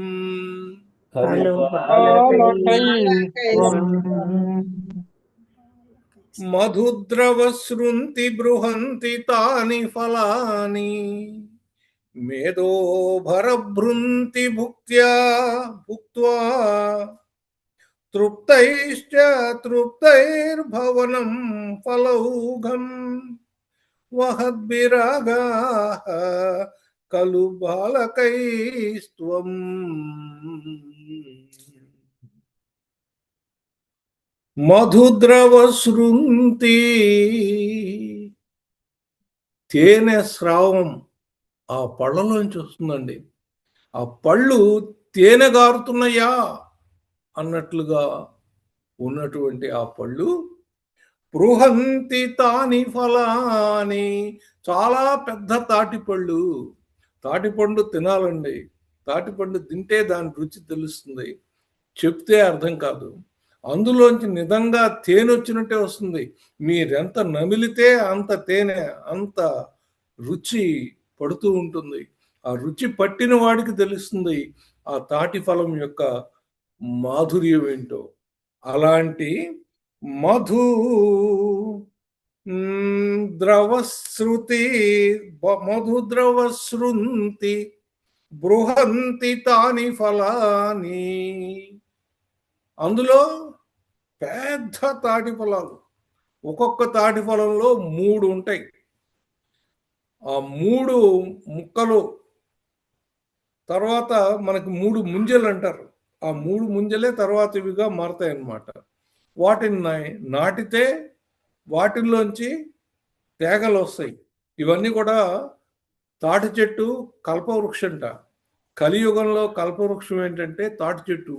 మధుద్రవసృంతి బృహంతి తాని ఫలాని మేధో భరభృంతి భుక్త్వా తృప్తైశ్చ తృప్తైర్భవనం ఫలౌఘం వహద్భిరాగాః ఖలు బాలకైస్త్వం. మధుద్రవసృంతి, తేనె స్రావం ఆ పళ్ళలోంచి వస్తుందండి. ఆ పళ్ళు తేనె గారుతున్నాయా అన్నట్లుగా ఉన్నటువంటి ఆ పళ్ళు. బృహంతి తాని ఫలాని, చాలా పెద్ద తాటిపళ్ళు. తాటిపండు తినాలండి. తాటిపండు తింటే దాని రుచి తెలుస్తుంది, చెప్తే అర్థం కాదు. అందులోంచి నిజంగా తేనె వచ్చినట్టే వస్తుంది. మీరెంత నమిలితే అంత తేనె, అంత రుచి పడుతూ ఉంటుంది. ఆ రుచి పట్టిన వాడికి తెలుస్తుంది ఆ తాటి ఫలం యొక్క మాధుర్యం ఏంటో. అలాంటి మధు మధుద్రవసృంతి బృహంతి తాని ఫలాని, అందులో పెద్ద తాటి ఫలాలు, ఒక్కొక్క తాటి ఫలంలో 3 ఉంటాయి. ఆ 3 ముక్కలు తర్వాత మనకి 3 ముంజలు అంటారు. ఆ 3 ముంజలే తర్వాత ఇవిగా మారతాయి అన్నమాట. వాటిని నాటితే వాటిల్లోంచి తేగలు వస్తాయి. ఇవన్నీ కూడా తాటి చెట్టు కల్పవృక్షంట. కలియుగంలో కల్పవృక్షం ఏంటంటే తాటి చెట్టు.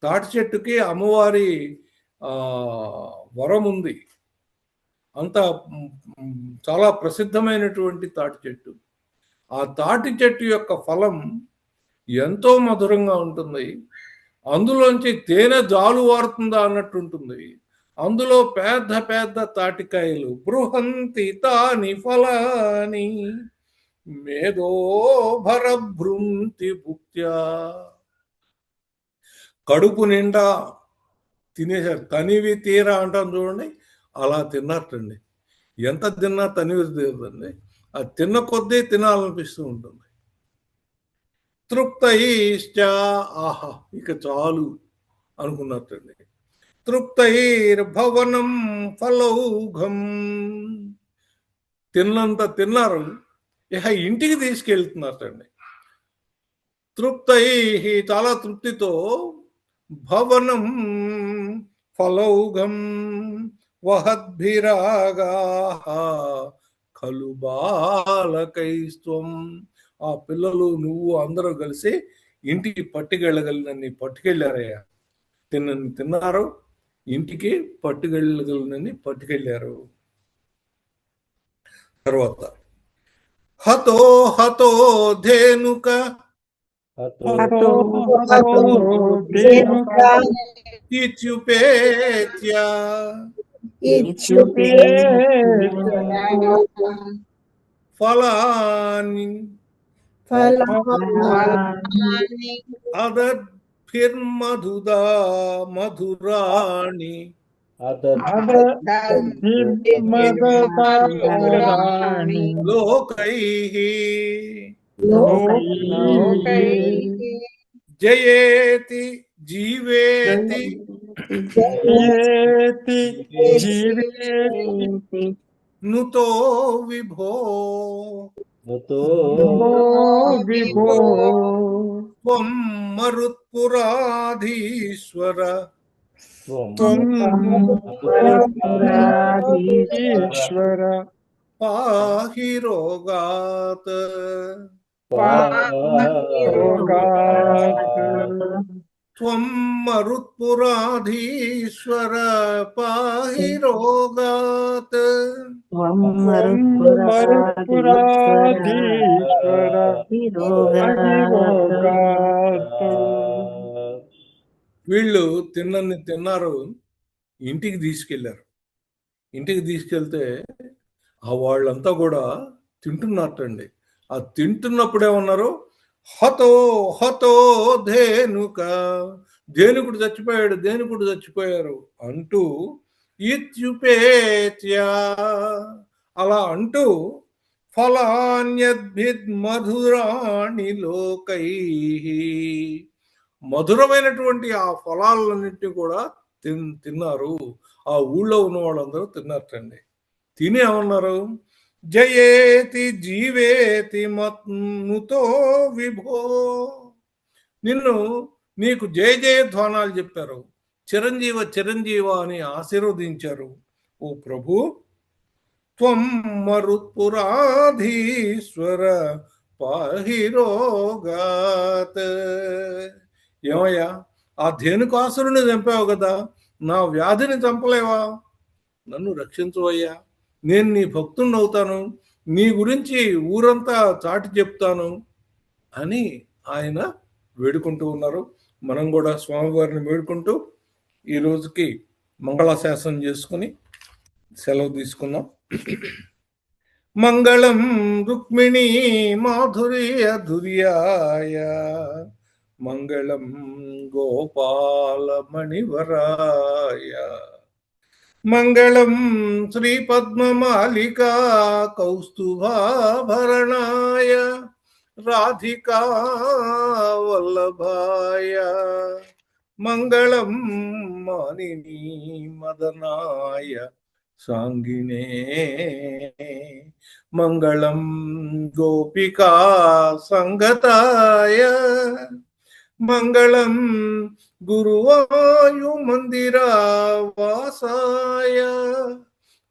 తాటి చెట్టుకి అమ్మవారి వరం ఉంది. అంత చాలా ప్రసిద్ధమైనటువంటి తాటి చెట్టు. ఆ తాటి చెట్టు యొక్క ఫలం ఎంతో మధురంగా ఉంటుంది. అందులోంచి తేనె జాలు వారుతుందా అన్నట్టు ఉంటుంది. అందులో పెద్ద పెద్ద తాటికాయలు. బృహంతి తాని ఫలాని మేధోభరభృంతి భుక్త్యా. కడుపు నిండా తినేశారు. తనివి తీరా అంటాం చూడండి, అలా తిన్నట్టండి. ఎంత తిన్నా తనివి తీరదండి. ఆ తిన్న కొద్దీ తినాలనిపిస్తూ ఉంటుంది. తృప్తైశ్చ, ఆహా ఇక చాలు అనుకున్నట్టండి. తృప్తైర్భవనం ఫలౌఘం, తిన్నంత తిన్నారు, ఇక ఇంటికి తీసుకెళ్తున్నారటండి. తృప్తై, చాలా తృప్తితో, భవనం ఫలౌఘం వహద్భిరాగా ఖలు బాలకైస్త్వం. ఆ పిల్లలు నువ్వు అందరూ కలిసి ఇంటికి పట్టుకెళ్ళగలిగినన్ని పట్టుకెళ్ళారయ్యా. తిన్నన్ని తిన్నారు, ఇంటికి పట్టుకెళ్ళగలిగినన్ని పట్టుకెళ్ళారు. తర్వాత హతో హతో ధేనుక హతో హతో ధేనుక ఇత్యుపేత్య ఇచ్యుపేత్య ఫలాని ఫలాని అదద్భిర్మధుదా మధురాణి అదధిర్మదతారాణి లోకైః లోకైః జయేతి జీవేతి జయేతి జీవేతి నుతో విభో విభో త్వం మరుత్పురాధీశ్వర త్వం ఈశ్వర పాహి రోగాత్. రోగాత్ త్వం మరుత్పురాధీశ్వర పాహి రోగాత్. మరుపురాధీశ్వర రోగాత్. వీళ్ళు తిన్నన్ని తిన్నారు, ఇంటికి తీసుకెళ్లారు. ఇంటికి తీసుకెళ్తే ఆ వాళ్ళంతా కూడా తింటున్నట్టండి. ఆ తింటున్నప్పుడేమన్నారు, హతో హతో ధేనుక, ధేనుకుడు చచ్చిపోయాడు, ధేనుకుడు చచ్చిపోయారు అంటూ, ఇత్యుపేత్య, అలా అంటూ, ఫలాన్యద్భిద్ మధురాణి లోకైః, మధురమైనటువంటి ఆ ఫలాలన్నింటినీ కూడా తిన్నారు. ఆ ఊళ్ళో ఉన్న వాళ్ళందరూ తిన్నారటండి. తిని ఏమన్నారు, జయేతి జీవేతి మత్నుతో విభో, నిన్ను నీకు జయ జయధ్వానాలు చెప్పారు, చిరంజీవ చిరంజీవ అని ఆశీర్వదించారు. ఓ ప్రభు, త్వం మరుత్పురాధీశ్వర పాహి రోగాత్. ఏమయ్యా, ఆ ధేనుకాసురుని చంపావు కదా, నా వ్యాధిని చంపలేవా? నన్ను రక్షించవయ్యా, నేను నీ భక్తుణ్ణి అవుతాను, నీ గురించి ఊరంతా చాటి చెప్తాను అని ఆయన వేడుకుంటూ ఉన్నారు. మనం కూడా స్వామివారిని వేడుకుంటూ ఈ రోజుకి మంగళాశాసనం చేసుకుని సెలవు తీసుకున్నాం. మంగళం రుక్మిణీ మాధుర్య ధుర్యాయ, మంగళం గోపాల మణివరాయ, మంగళం శ్రీ పద్మమాలికా కౌస్తుభాభరణాయ రాధికా వల్లభాయ, మంగళం మానినీ మదనాయ సాంగినే, మంగళం గోపికా సంగతాయ, మంగళం గురువాయు మందిరా వాసాయ,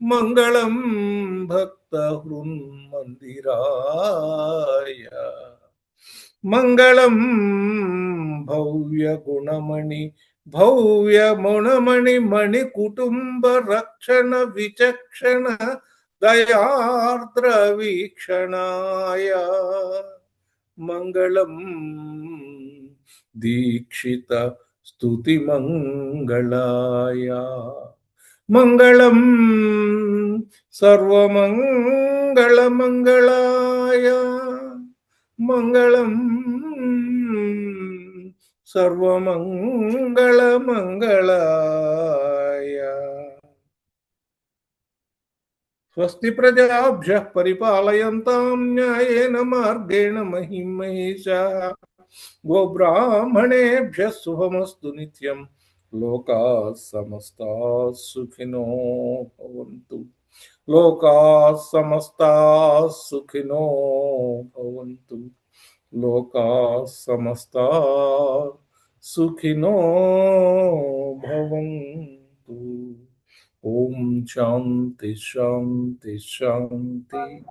మంగళం భక్త హృన్మందిరాయ, మంగళం భవ్య గుణమణి భవ్య ముణమణి మణి కుటుంబ రక్షణ విచక్షణ దయార్ద్ర వీక్షణాయ, మంగళం దీక్షిత స్తుతి మంగళాయ, మంగళం సర్వమంగళమంగళాయ మంగళం సర్వమంగళమంగళాయ. స్వస్తి ప్రజాభ్యః పరిపాలయంతాం న్యాయేన మార్గేణ మహిం మహిషాః. గోబ్రాహ్మణేభ్యः శుభమస్తు నిత్యం. లోకాः సమస్తాः సుఖినో భవంతు. లోకాः సమస్తాः సుఖినో భవంతు. లోకాः సమస్తాः సుఖినో భవంతు. ఓం శాంతి శాంతి శాంతి.